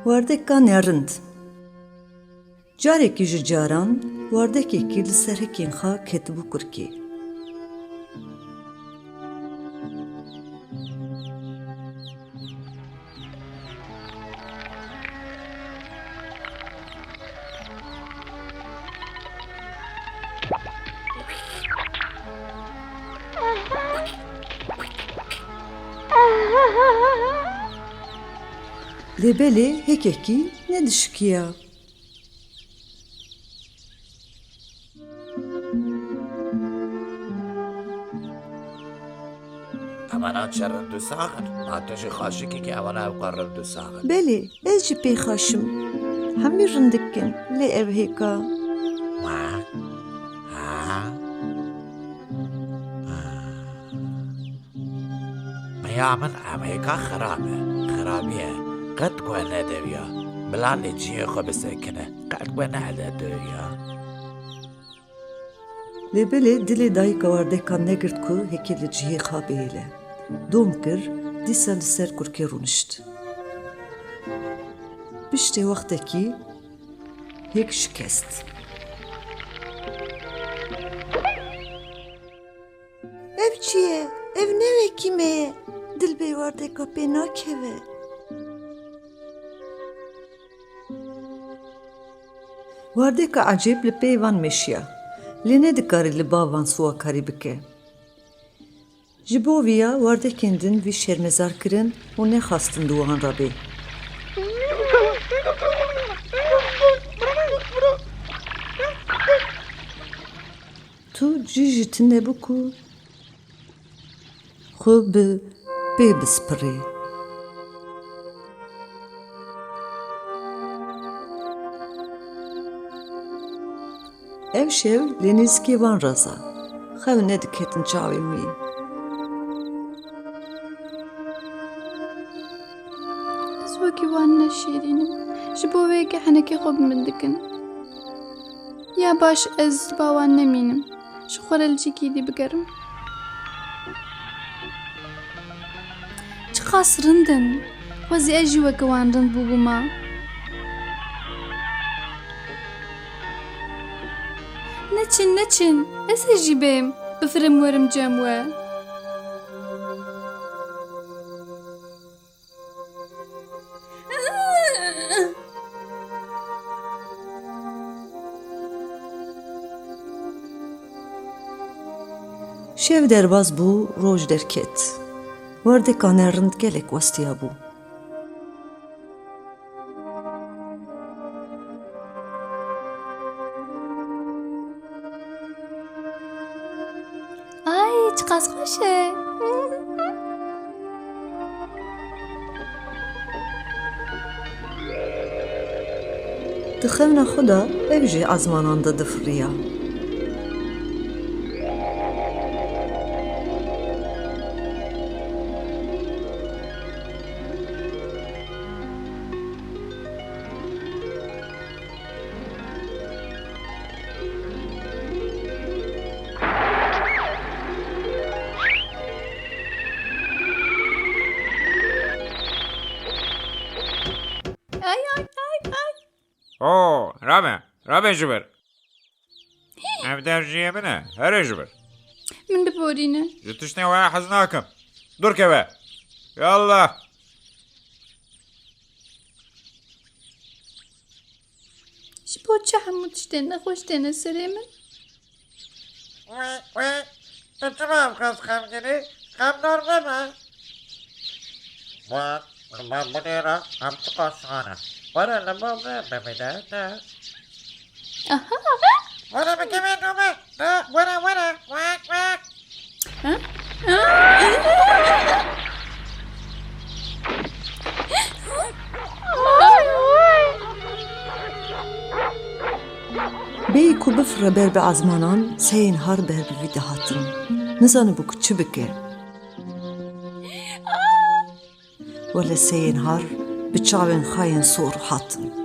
Wardeka nerind. Carekî ji caran wardekekî li ser hekên xwe ketibû kurkê. Lêbelê hekekî nedişikiya. Emana çerrin du saxin. Ateşi xaşiki ki emana ev qarrib du saxin. Belê, ez jî pê xweşim. Hemî rindik in lê ev hêka. Wak. Ha. Meya min ev hêka xerabe. Xerabiye. Qet gwe nedeviya. Bila lê ciyê xwe bisekine. Qet gwe neededoya. Lêbelê dilê dayîka wardeka negirt ku hekê li cihê xwe bihêle. Dom kir, dîsa li ser kurkê rûnişt. Piştê wextekî hêk şikest. Ev çi ye? Ev nevekî me ye? Dilbê wardeka pê nakeve. Wardeka ecêb li pê van meşiya. Lê nedikarî li bav van sowakarî bike. Ji bo vîya wardekên din vî şermezar kirin û nexastin di wan re bê. Tu cî ji tin nebû ku xwe bi pê bispirî. Ev şev lê nêzîkê van raza. Xew nediketin çavên wî. Ez wekî wan neşêrînim. Ji bo wê ke henekê xwe bi min dikin. Ya baş ez ba wan nemînim. Ji xwarelicîkî dî bigerim. Çi qas rindin. Xwezî ez jî weke wan rind bûbûma. Neçin neçin. Ez ê jî bêm. Bifirim werim cem we. Şev derbas bû, roj derket. Wardeka nerind gelek westiya bû. Ay çi qas xweş e. Di xewna xwe de ev jî ezmanan de difiriya. Ay ay ay ay. Oo, Rame jibir. Ev derciye bine, her jibir. Min biborîne. Ji tiştê we hez nakim. Dur keve. Yallah. Ji bo çi hemû tiştên nexweş têne serê min? Tu çima xas xemginî? Xemdar neme? Wak. Ben bu nêra hem çi qasxane. Were li bo me bimîne de. Aha. Were bikevê nome. De were. Wak wak. Ha? Bêyî ku bifire ber bi ezmanan, seyên har ber bi vî dihatin. Nizanibû ku çi bike. Wele seyên har bi çavên xayên sor hatin.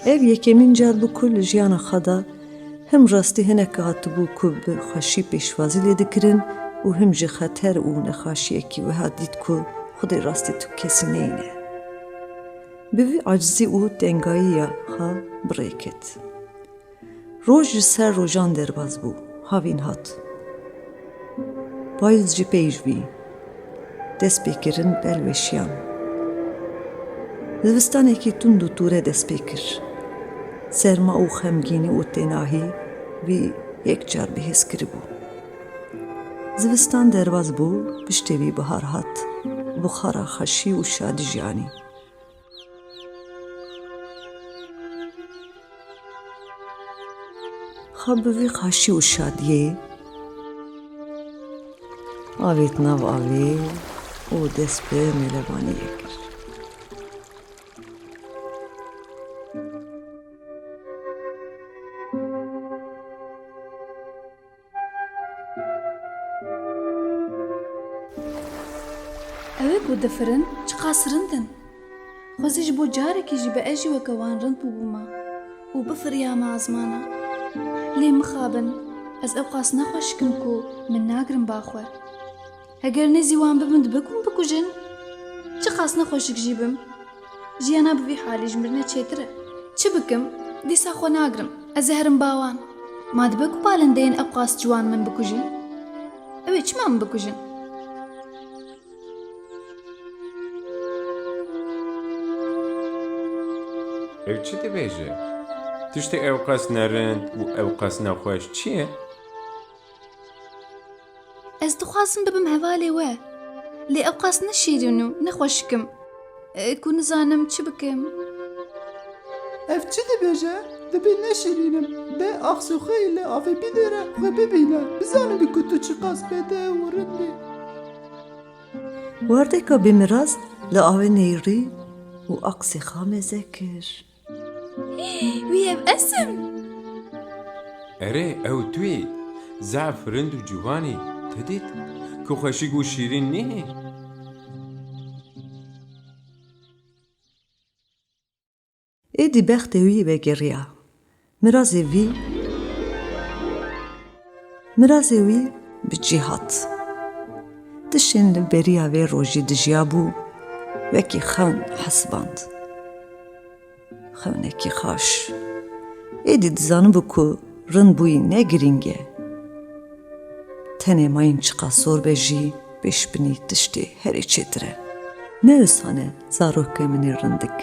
Ev yekemîn car bû ku li jiyana xwe de him rastî hinekî hatibû ku bi xweşî pêşwazî lê dikirin û him ji xeter û nexweşiyekî wiha dît ku Xwedê rastî tu kesî neyîne. Bi vî acizî û tengayiya xwe birê ket. Roj ji ser rojan derbas bû, havîn hat. Payîz jî pêj bî, dest pê kirin bel weşiyan. Zivistanekî tund û tûre dest pê kir. Serma û xemgînî û tenahî wî yekcar bihêz kiribû. Zivistan derbas bû, piştê wî bihar hat, buxara xweşî û şadî jiyanî. Xa bi vî xweşî û şadiyê avêt nav avê û dest bi mêlevaniyê kir. Ew ê ku difirin çi qas rindin. Xwezî ji bo carekî jî bi ejî weke wan rind bûbûma û bifiriyama ezmana. Lê mixabin, ez ew qas nexweşikim ku min nagirim baxwe. Heger nezî wan bibin dibe ku min bikujin. Çi qas nexweşik jî bim. Jiyana bi vî halî ji mir ne çêtir e. Çi bikim? Dîsa xwe nagirim. Ez ê herim bawan. Ma dibe ku balindeyên ew qas ciwan min bikujin? Ew ê çima min bikujin? Ev çi dibêje? Tiştê ew qas nerind û ew qas nexweş çi ye? Ez dixwazim bibim hevalê we. Lê ew qas ne şîrîn û nexweşikim. Ku nizanim çi bikim? Ev çi dibêje? Dibê neşîrînim. Bê axsûxeyê li avê bidêre xwe bibîne. Bizanim ku tu çi qas bêde û rindî. Wardeka bêmiraz li avê nêrî û aqsê xwe meze kir. Wî ev esim. Erê ew tu yî. Zaf rind û ciwanî te dît ku xweşik û şîrîn nî? Êdî bextê wî vegeriya. Mirazê wî bi cî hat. Tişên li beriya vê rojî dijiya bû, wekî xewn hesiband. Xewnekî xaş. Êdî dizanibû ku rind bûyî ne girîng e. Tenê mayîn çi qas zor be jî pêşbînî tiştê herî çêtir e. Ne wisa ne zarokê min ê rindik.